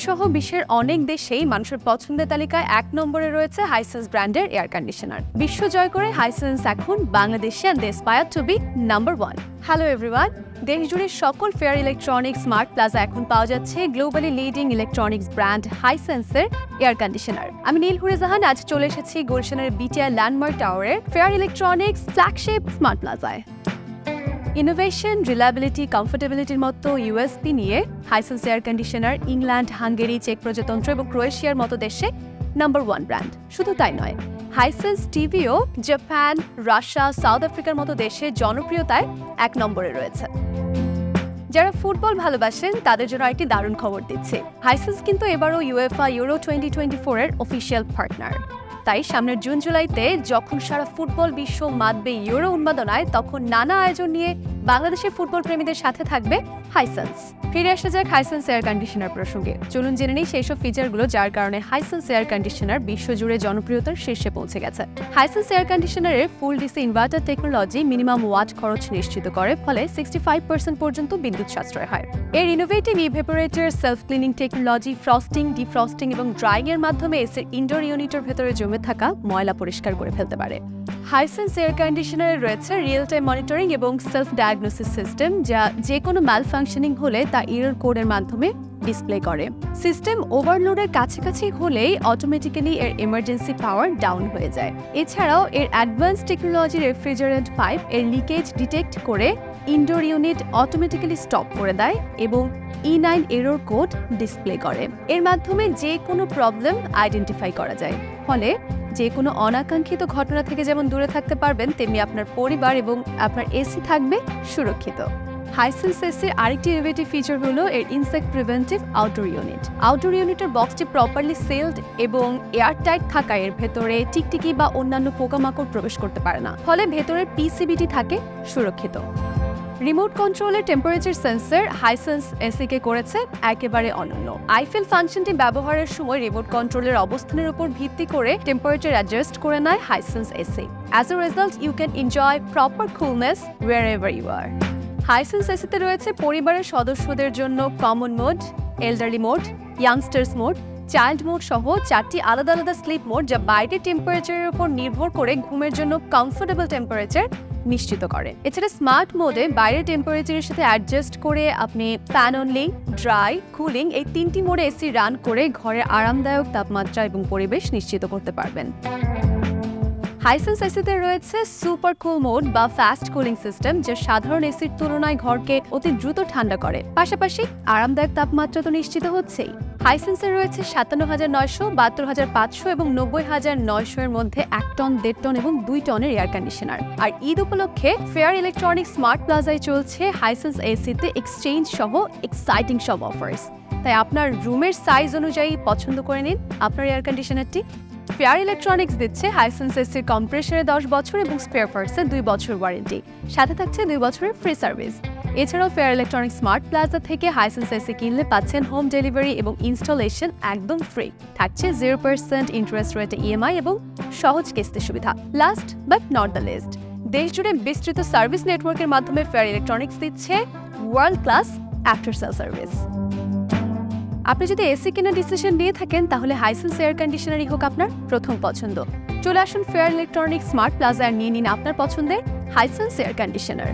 সহ বিশ্বের অনেক দেশেই মানুষের পছন্দের তালিকায় 1 নম্বরে রয়েছে হাইসেন্স ব্র্যান্ডের এয়ার কন্ডিশনার। বিশ্ব জয় করে হাইসেন্স এখন বাংলাদেশে and they aspire to be number 1. Hello everyone, দেশ জুড়ে সকল ফেয়ার ইলেকট্রনিক্স স্মার্ট প্লাজা এখন পাওয়া যাচ্ছে গ্লোবালি লিডিং ইলেকট্রনিক্স ব্র্যান্ড হাইসেন্সের এয়ার কন্ডিশনার। আমি নীল হুরেজাহান আজ চলে এসেছি গুলশানের বিটিআর ল্যান্ডমার্ক টাওয়ারের ফেয়ার ইলেকট্রনিক্স ফ্ল্যাগশিপ স্মার্ট প্লাজায়। ইনোভেশন, রিলায়েবিলিটি, কমফোর্টেবিলিটির মতো ইউএসপি নিয়ে Hisense air conditioner England, Hungary, চেক প্রজাতন্ত্র এবং ক্রোয়েশিয়ার মতো দেশে নাম্বার 1 ব্র্যান্ড। শুধু তাই নয়, হাইসেন্স টিভিও জাপান, রাশিয়া, সাউথ আফ্রিকার মতো দেশে জনপ্রিয়তায় 1 নম্বরে রয়েছে। যারা ফুটবল ভালোবাসেন তাদের জন্য একটি দারুণ খবর দিচ্ছি। হাইসেন্স কিন্তু এবারও ইউএফা ইউরো 2024 এর অফিসিয়াল পার্টনার। তাই সামনের জুন-জুলাইতে যখন সারা ফুটবল বিশ্ব মাতবে ইউরো উন্মাদনায়, তখন নানা আয়োজন নিয়ে বাংলাদেশের ফুটবল প্রেমীদের সাথে থাকবে হাইসেন্স। ফিরে আসা যাক হাইসেন্স এয়ার কন্ডিশনার প্রসঙ্গে। চলুন জেনে নিই সেই সব ফিচারগুলো যার কারণে হাইসেন্স এয়ার কন্ডিশনার বিশ্বজুড়ে জনপ্রিয়তার শীর্ষে পৌঁছে গেছে। হাইসেন্স এয়ার কন্ডিশনারের full DC inverter technology minimum watt খরচ নিশ্চিত করে, ফলে 65% পর্যন্ত বিদ্যুৎ সাশ্রয় হয়। এর innovative evaporator self cleaning technology frosting, defrosting এবং ড্রাইং এর মাধ্যমে এসির ইনডোর ইউনিটের ভেতরে জমে থাকা ময়লা পরিষ্কার করে ফেলতে পারে। হাইসেন্স এয়ার কন্ডিশনারে রয়েছে রিয়েল টাইম মনিটরিং এবং সেলফ ডায়াগনোসিস সিস্টেম, যা যে কোনো ম্যালফাংশনিং হলে তা এরর কোডের মাধ্যমে ডিসপ্লে করে। সিস্টেম ওভারলোডের কাছাকাছি হলেই অটোমেটিক্যালি এর ইমার্জেন্সি পাওয়ার ডাউন হয়ে যায়। এছাড়াও এর অ্যাডভান্স টেকনোলজি রেফ্রিজারেন্ট পাইপ এর লিকেজ ডিটেক্ট করে ইনডোর ইউনিট অটোমেটিক্যালি স্টপ করে দেয় এবং E9 এরর কোড ডিসপ্লে করে। এর মাধ্যমে যে কোনো প্রবলেম আইডেন্টিফাই করা যায়, ফলে যে কোনো অনাকাঙ্ক্ষিত ঘটনা থেকে যেমন দূরে থাকতে পারবেন, তেমনি আপনার পরিবার এবং আপনার এসি থাকবে সুরক্ষিত। হাইসেন্স এসির আরেকটি ইনোভেটিভ ফিচার হলো এর insect preventive outdoor unit. Outdoor ইউনিটের বক্সটি প্রপারলি সিলড এবং এয়ার টাইট থাকায় এর ভেতরে টিকটিকি বা অন্যান্য পোকামাকড় প্রবেশ করতে পারে না, ফলে ভেতরের পিসিবিটি থাকে সুরক্ষিত। রিমোট কন্ট্রোলের টেম্পারেচার সেন্সর হাইসেন্স এসিকে করেছে একেবারে অনন্য। আইফেল ফাংশনটি ব্যবহারের সময় রিমোট কন্ট্রোলের অবস্থানের উপর ভিত্তি করে টেম্পারেচার অ্যাডজাস্ট করে নেয় Hisense AC. As a result you can enjoy proper coolness wherever you are. Hisense এসিতে রয়েছে পরিবারের সদস্যদের জন্য common mode, elderly mode, youngsters mode, child mode সহ 4টি আলাদা আলাদা স্লিপ মোড, যা বাইরের টেম্পারেচারের উপর নির্ভর করে ঘুমের জন্য কমফোর্টেবল টেম্পারেচার নিশ্চিত করে। এছাড়া স্মার্ট মোডে বাইরের টেম্পারেচারের সাথে অ্যাডজাস্ট করে আপনি ফ্যান অনলি, ড্রাই, কুলিং এই 3টি মোডে এসি রান করে ঘরের আরামদায়ক তাপমাত্রা এবং পরিবেশ নিশ্চিত করতে পারবেন। হাইসেন্স এসিতে রয়েছে সুপার কুল মোড বা ফাস্ট কুলিং সিস্টেম, যা সাধারণ এসির তুলনায় ঘরকে অতি দ্রুত ঠান্ডা করে। পাশাপাশি আরামদায়ক তাপমাত্রা তো নিশ্চিত হচ্ছেই। হাইসেন্সে রয়েছে 57,900, 72,500 এবং 90,900 এর মধ্যে 1 টন, 1.5 টন এবং 2 টনের এয়ার কন্ডিশনার। আর ঈদ উপলক্ষে ফেয়ার ইলেকট্রনিক্স স্মার্ট প্লাজায় চলছে হাইসেন্স এসিতে এক্সচেঞ্জ সহ এক্সাইটিং সব অফার্স। তাই আপনার রুমের সাইজ অনুযায়ী পছন্দ করে নিন আপনার এয়ার কন্ডিশনারটি। ফেয়ার ইলেকট্রনিক্স দিচ্ছে হাইসেন্স এসির কম্প্রেসরে 10 বছর এবং স্পেয়ার পার্টসে 2 বছর ওয়ারেন্টি, সাথে থাকছে 2 বছরের ফ্রি সার্ভিস। এছাড়াও ফেয়ার ইলেকট্রনিক্স স্মার্ট প্লাজা থেকে হাইসেন্স এসি কিনলে পাচ্ছেন হোম ডেলিভারি এবং ইনস্টলেশন একদম ফ্রি। থাকছে 0% ইন্টারেস্ট রেটে ইএমআই এবং সহজ কিস্তি সুবিধা। Last but not the list, দেশ জুড়ে বিস্তৃত সার্ভিস নেটওয়ার্কের মাধ্যমে ফেয়ার ইলেকট্রনিক্স দিচ্ছে world class after sale service. আপনি যদি এসি কেনার ডিসিশন নিয়ে থাকেন, তাহলে হাইসেন্স এয়ার কন্ডিশনারই হোক আপনার প্রথম পছন্দ। চলে আসুন ফেয়ার ইলেকট্রনিক্স স্মার্ট প্লাজা আর নিয়ে নিন আপনার পছন্দের হাইসেন্স এয়ার কন্ডিশনার।